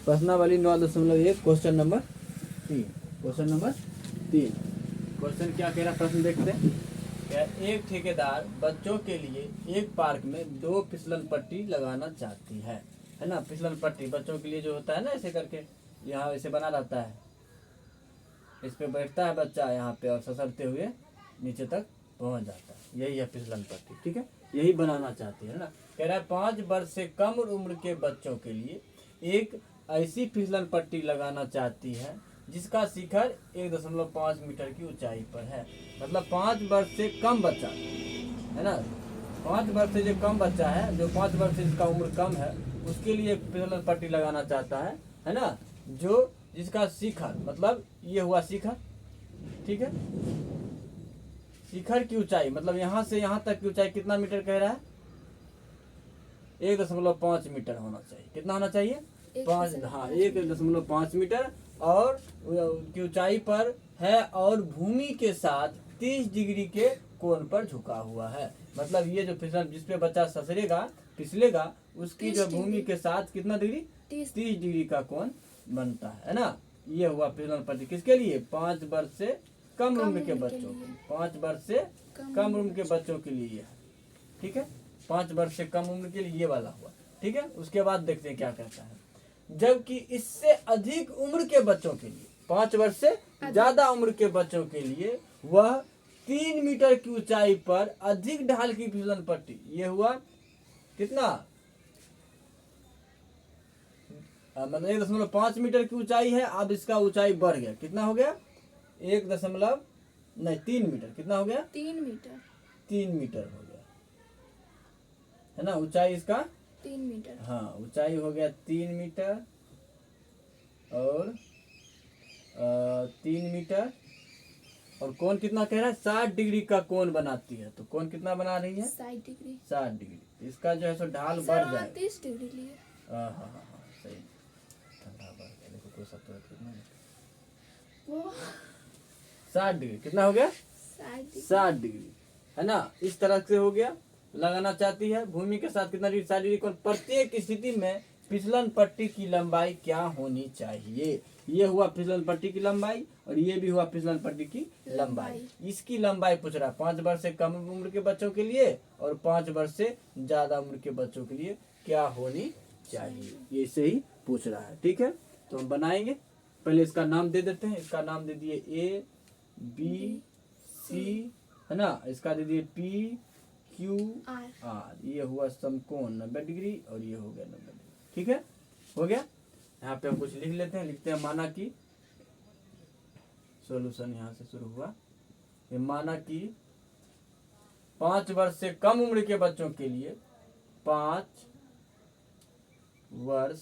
प्रश्नावली 9.1 question number 3। Question number 3 question क्या कह रहा है, प्रश्न देखते हैं। क्या एक ठेकेदार बच्चों के लिए एक पार्क में 2 फिसलन पट्टी लगाना चाहती है ना। फिसलन पट्टी बच्चों के लिए जो होता है ना, ऐसे करके यहाँ ऐसे बना रहता है, इस पे बैठता है बच्चा यहाँ पे और ससरते हुए नीचे तक पहुँच जाता है, यही है फिसलन पट्टी। ठीक है, यही बनाना चाहती है ना। कह रहा है 5 वर्ष से कम उम्र के बच्चों के लिए एक ऐसी फिसलन पट्टी लगाना चाहती है जिसका शिखर 1.5 मीटर की ऊंचाई पर है। मतलब 5 वर्ष से कम बच्चा है ना, 5 वर्ष से जो कम बच्चा है, जो 5 वर्ष से जिसका उम्र कम है, उसके लिए एक फिसलन पट्टी लगाना चाहता है ना, जो जिसका शिखर, मतलब ये हुआ शिखर, ठीक है। शिखर की ऊंचाई मतलब यहाँ से यहाँ तक की ऊंचाई कितना मीटर कह रहा है, 1.5 मीटर होना चाहिए। कितना होना चाहिए, 1.5 मीटर, और की ऊंचाई पर है और भूमि के साथ 30 डिग्री के कोण पर झुका हुआ है। मतलब ये जो फिसल जिसपे बच्चा ससरेगा फिसलेगा, उसकी जो भूमि के साथ कितना डिग्री, 30 डिग्री का कोण बनता है ना। ये हुआ फिसलन पट्टी किसके लिए, 5 वर्ष से कम उम्र के बच्चों के लिए, 5 वर्ष से कम उम्र के बच्चों के लिए है। ठीक है, 5 वर्ष से कम उम्र के लिए ये वाला हुआ। ठीक है, उसके बाद देखते हैं क्या कहता है। जबकि इससे अधिक उम्र के बच्चों के लिए, 5 वर्ष से ज्यादा उम्र के बच्चों के लिए, वह 3 मीटर की ऊंचाई पर अधिक ढाल की फिसलन पट्टी, ये हुआ कितना, मतलब 1.5 मीटर की ऊंचाई है। अब इसका ऊंचाई बढ़ गया, कितना हो गया, 3 मीटर। कितना हो गया, 3 मीटर हो गया है ना। ऊंचाई इसका 3 मीटर, हाँ ऊंचाई हो गया 3 मीटर, और 3 मीटर, और कोण कितना कह रहा है, 60 डिग्री का कोण बनाती है। तो कोण कितना बना रही है, 60 डिग्री। इसका जो है सो ढाल बढ़ जाए, 30 डिग्री लिए। हाँ हाँ हाँ सही, ठंडा बढ़ गया। देखो कोई सब तो कितना, 60 डिग्री। कितना हो गया, 60 डिग्री है ना। इस तरह से हो गया, लगाना चाहती है भूमि के साथ कितना डिग्री, 60 डिग्री कोण। प्रत्येक स्थिति में फिसलन पट्टी की लंबाई क्या होनी चाहिए। ये हुआ फिसलन पट्टी की लंबाई, और ये भी हुआ फिसलन पट्टी की लंबाई। इसकी लंबाई पूछ रहा है 5 वर्ष से कम उम्र के बच्चों के लिए और 5 वर्ष से ज्यादा उम्र के बच्चों के लिए क्या होनी चाहिए, ये से ही पूछ रहा है। ठीक है, तो हम बनाएंगे। पहले इसका नाम दे देते हैं। इसका नाम दे दिए ABC है ना, इसका दे दिए PQR। ये हुआ समकोण 90 डिग्री, और ये हो गया 90 डिग्री। ठीक है, हो गया। यहाँ पे हम कुछ लिख लेते हैं, लिखते हैं माना कि सॉल्यूशन यहाँ से शुरू हुआ। ये माना कि 5 वर्ष से कम उम्र के बच्चों के लिए, 5 वर्ष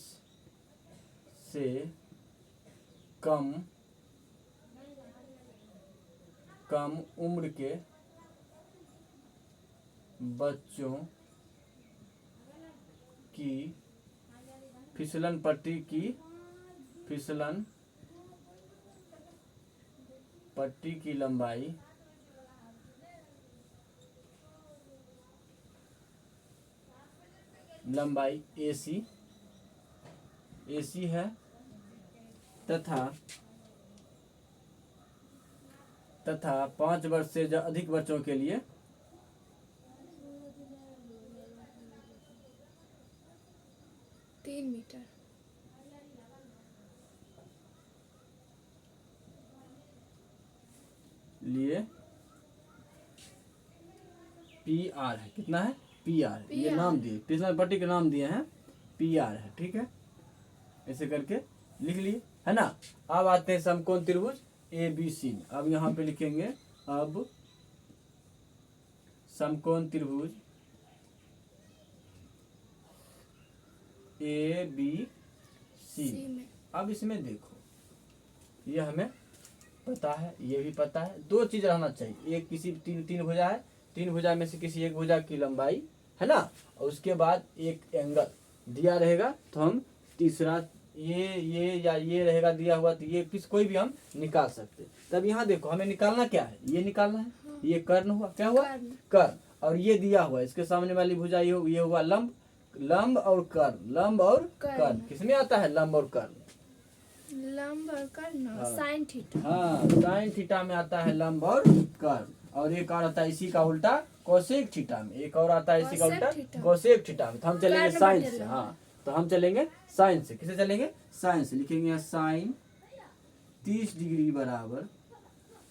से कम उम्र के बच्चों की फिसलन पट्टी की लंबाई AC है, तथा 5 वर्ष से अधिक बच्चों के लिए 3 मीटर। लिए PR है। कितना है, PR। ये नाम दिए, फिसलन पट्टी के नाम दिए हैं, PR है। ठीक है, ऐसे करके लिख लिए है ना। अब आते हैं समकोण त्रिभुज ABC में। अब यहाँ पे लिखेंगे, अब समकोण त्रिभुज ABC में। अब इसमें देखो, ये हमें पता है, ये भी पता है। 2 चीज रहना चाहिए, एक किसी तीन भुजा है, 3 भुजा में से किसी एक भुजा की लंबाई है ना, और उसके बाद एक एंगल दिया रहेगा। तो हम तीसरा ये या ये रहेगा दिया हुआ, तो ये कोई भी हम निकाल सकते। तब यहाँ देखो, हमें निकालना क्या है, ये निकालना है। ये कर्ण हुआ, क्या हुआ, कर्ण। और ये दिया हुआ, इसके सामने वाली भुजा ये हुआ लंब, लंब और कर्ण, लंब और कर्ण किसमें आता है? लंब और कर्ण, लंब और कर्ण साइन थीटा। हाँ, साइन थीटा में आता है लंब और कर्ण। और एक और आता है इसी का उल्टा कोसेक थीटा में, एक और आता है इसी का उल्टा कोसेक थीटा में। तो हम चलेंगे साइन से, हाँ तो हम चलेंगे साइन से। किसे चलेंगे? साइन से। लिखेंगे साइन 30 डिग्री बराबर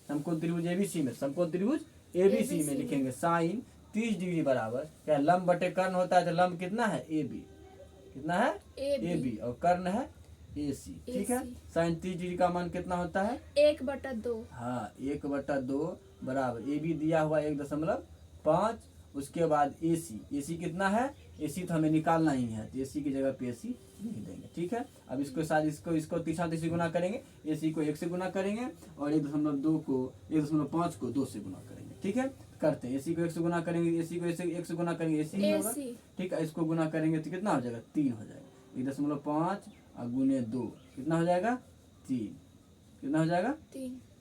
समकोण त्रिभुज एबीसी में, समकोण त्रिभुज एबीसी में लिखेंगे साइन 30 डिग्री बराबर क्या? लंब बटे कर्ण होता है, तो लंब कितना है? ए बी, कितना है? ए बी, और कर्ण है ए सी। ठीक है, साइन 30 डिग्री का मान कितना होता है? 1/2। हाँ, 1/2 बराबर ए बी दिया हुआ 1.5, उसके बाद ए सी कितना है? ए सी तो हमें निकालना ही है, तो ए सी की जगह पे ए सी लिख देंगे। ठीक है, अब इसको साथ इसको तीसरा गुना करेंगे, ए सी को 1 से गुना करेंगे और 1.2 को 1.5 को 2 से गुना करेंगे। ठीक है, करते हैं। ए सी को 1 से गुना करेंगे, ए सी को 1 से गुना करेंगे, ए सी ही होगा। ठीक है, इसको गुना करेंगे तो कितना हो जाएगा? 3 हो जाएगा। 1.5 और गुने 2 कितना हो जाएगा? 3। कितना हो जाएगा?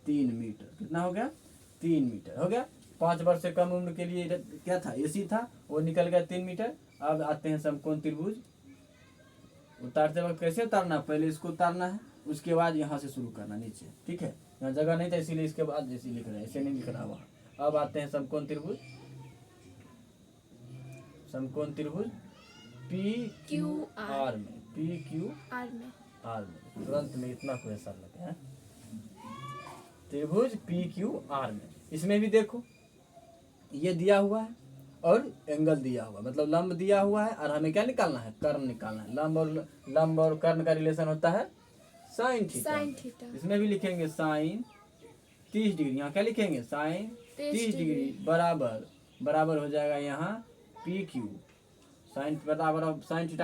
3 मीटर। कितना हो गया? 3 मीटर हो गया। 5 वर्ष से कम उम्र के लिए क्या था? एसी था, वो निकल गया 3 मीटर। अब आते हैं समकोण त्रिभुज। उतारते वक्त कैसे उतारना? पहले इसको उतारना है, उसके बाद यहाँ से शुरू करना नीचे। ठीक है, यहाँ जगह नहीं था इसीलिए इसके बाद जैसे लिख रहे हैं, ऐसे नहीं लिख रहा वहाँ। अब आते हैं समकोण त्रिभुज। समकोण त्रिभुज पी क्यू आर में, पी क्यू आर में तुरंत में इतना कोई असर लगे हैं। त्रिभुज पी क्यू आर में, इसमें भी देखो ये दिया हुआ है और एंगल दिया हुआ, मतलब लंब दिया हुआ है और हमें क्या निकालना है? कर्ण निकालना है। लंब और कर्ण का रिलेशन होता है साइन थीटा। इसमें भी लिखेंगे साइन 30 डिग्री। यहाँ क्या लिखेंगे? साइन 30 डिग्री बराबर हो जाएगा यहाँ पी क्यू। साइन थीटा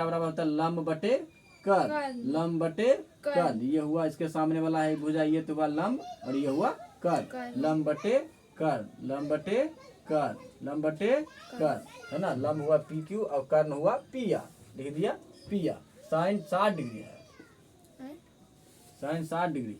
बराबर होता है लंब बटे कर्ण, लंब बटे कर्ण। ये हुआ इसके सामने वाला है भुजा, ये तो हुआ लंब और ये हुआ कर्ण। लंब बटे कर्ण, लंब बटे कर्ण, लंब बटे कर्ण, है ना। लंब हुआ पी क्यू और कर्ण हुआ पी आर, लिख दिया पी आर। साइन 60 डिग्री है, साइन 60 डिग्री है।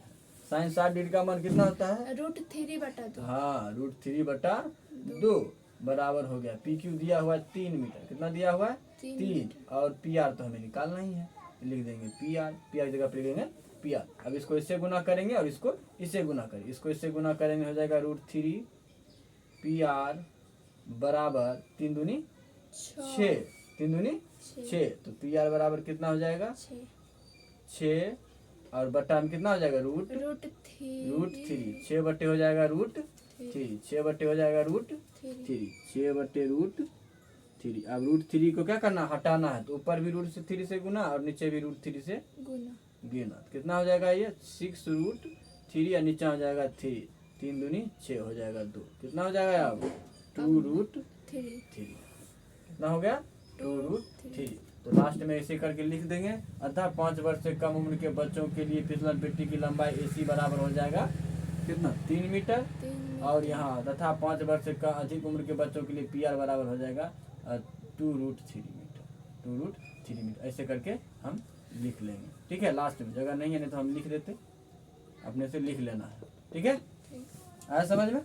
साइन 60 डिग्री का मान कितना होता है? √3/2। हाँ, √3/2 बराबर हो गया। पी क्यू दिया हुआ 3 मीटर, कितना दिया हुआ है? 3, और पी आर तो हमें निकालना ही है, लिख देंगे पी आर। पी आर जगह पे लिखेंगे पी आर। अब इसको इससे गुना करेंगे और इसको इससे गुना करेंगे, इसको इससे गुना करेंगे हो जाएगा √3 पी आर बराबर 3 दूनी 6, 3 दूनी 6। तो पी आर बराबर कितना हो जाएगा? 6 और बट्टा में कितना हो जाएगा? √3। 6 बट्टे हो जाएगा √3, 6 बट्टे हो जाएगा √3, 6 बट्टे √3। अब √3 को क्या करना? हटाना है, तो ऊपर भी √3 से गुना और नीचे भी √3 से गुना। कितना हो जाएगा? ये 6√3 और नीचे हो जाएगा 3, 3 दूनी 6 हो जाएगा 2। कितना हो जाएगा? अब 2√3। कितना हो गया? 2√3। तो लास्ट में ऐसे करके लिख देंगे। अतः 5 वर्ष से कम उम्र के बच्चों के लिए फिसलन पट्टी की लंबाई AC बराबर हो जाएगा कितना? 3 मीटर। और यहाँ तथा 5 वर्ष से अधिक उम्र के बच्चों के लिए PR बराबर हो जाएगा 2√3 मीटर, 2√3 मीटर। ऐसे करके हम लिख लेंगे। ठीक है, लास्ट में जगह नहीं है, नहीं तो हम लिख देते, अपने से लिख लेना है। ठीक है, आया समझ में?